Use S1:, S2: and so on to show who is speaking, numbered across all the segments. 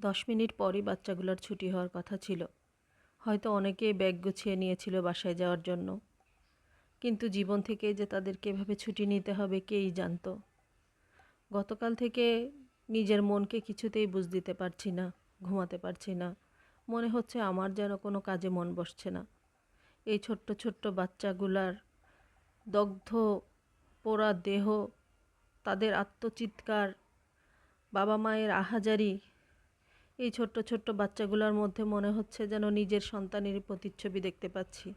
S1: 10 minute পরই বাচ্চাগুলোর ছুটি হওয়ার কথা ছিল। হয়তো অনেকেই ব্যাগ গুছিয়ে নিয়েছিল বাসায় যাওয়ার জন্য, কিন্তু জীবন থেকে যে তাদেরকে এভাবে ছুটি নিতে হবে কেই জানতো। গতকাল থেকে নিজের মনকে কিছুতেই বুঝ দিতে পারছি না, ঘুমাতে পারছি না। মনে হচ্ছে আমার যেন কোনো কাজে মন বসছে না। এই ছোট্ট ছোট্ট বাচ্চাগুলার দগ্ধ পোড়া দেহ, তাদের আত্মচিৎকার, বাবা মায়ের আহাজারি, এই ছোট্ট ছোট্ট বাচ্চাগুলোর মধ্যে মনে হচ্ছে যেন নিজের সন্তানের প্রতিচ্ছবি দেখতে পাচ্ছি।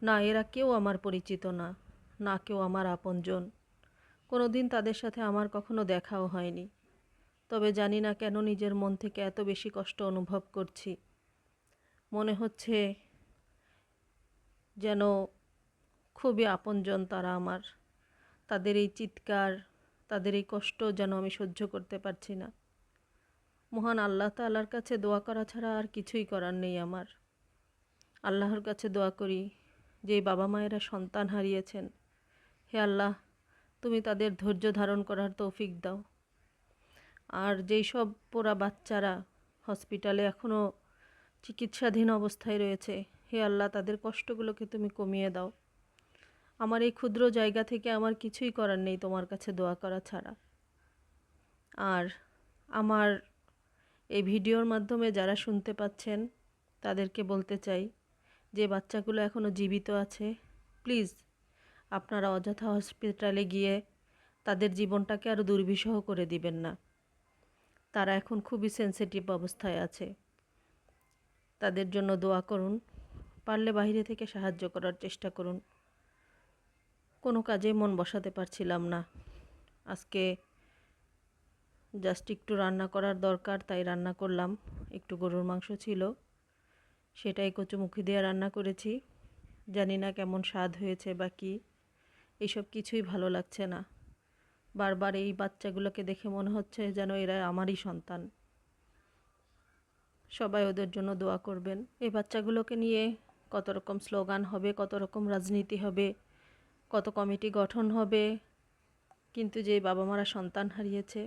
S1: না, এরা কেউ আমার পরিচিত না, না কেউ আমার আপনজন। কোনো দিন তাদের সাথে আমার কখনো দেখাও হয়নি। তবে জানি না কেন নিজের মন থেকে এত বেশি কষ্ট অনুভব করছি। মনে হচ্ছে যেন খুবই আপনজন তারা আমার। তাদের এই চিৎকার, তাদের এই কষ্ট যেন আমি সহ্য করতে পারছি না। মহান আল্লাহ তাআলার কাছে দোয়া করা ছাড়া আর কিছুই করার নেই আমার। আল্লাহর কাছে দোয়া করি যে বাবা মায়েরা সন্তান হারিয়েছেন, হে আল্লাহ, তুমি তাদের ধৈর্য ধারণ করার তৌফিক দাও। আর যেই সব পোড়া বাচ্চারা হসপিটালে এখনও চিকিৎসাধীন অবস্থায় রয়েছে, হে আল্লাহ, তাদের কষ্টগুলোকে তুমি কমিয়ে দাও। আমার এই ক্ষুদ্র জায়গা থেকে আমার কিছুই করার নেই তোমার কাছে দোয়া করা ছাড়া। আর আমার এই ভিডিওর মাধ্যমে যারা শুনতে পাচ্ছেন তাদেরকে বলতে চাই, যে বাচ্চাগুলো এখনও জীবিত আছে, প্লিজ আপনারা অযথা হসপিটালে গিয়ে তাদের জীবনটাকে আরও দুর্বিষহ করে দিবেন না। তারা এখন খুবই সেনসিটিভ অবস্থায় আছে। তাদের জন্য দোয়া করুন, পারলে বাইরে থেকে সাহায্য করার চেষ্টা করুন। কোনো কাজে মন বসাতে পারছিলাম না। আজকে জাস্ট একটু রান্না করার দরকার, তাই রান্না করলাম। একটু গরুর মাংস ছিল, সেটাই কচুমুখি দিয়ে রান্না করেছি। জানি না কেমন স্বাদ হয়েছে বা কী, এইসব কিছুই ভালো লাগছে না। বারবার এই বাচ্চাগুলোকে দেখে মনে হচ্ছে যেন এরা আমারই সন্তান। সবাই ওদের জন্য দোয়া করবেন। এই বাচ্চাগুলোকে নিয়ে কত রকম স্লোগান হবে, কত রকম রাজনীতি হবে, কত কমিটি গঠন হবে, কিন্তু যে বাবা মারা সন্তান হারিয়েছে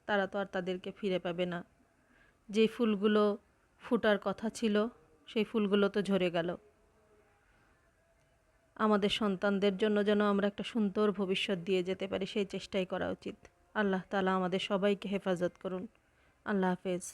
S1: তারা তো আর তাদেরকে ফিরে পাবে না। যে ফুলগুলো ফুটার কথা ছিল সেই ফুলগুলো তো ঝরে গেল। আমাদের সন্তানদের জন্য যেন আমরা একটা সুন্দর ভবিষ্যৎ দিয়ে যেতে পারি, সেই চেষ্টাই করা উচিত। আল্লাহ তাআলা আমাদের সবাইকে হেফাজত করুন। আল্লাহ হাফেজ।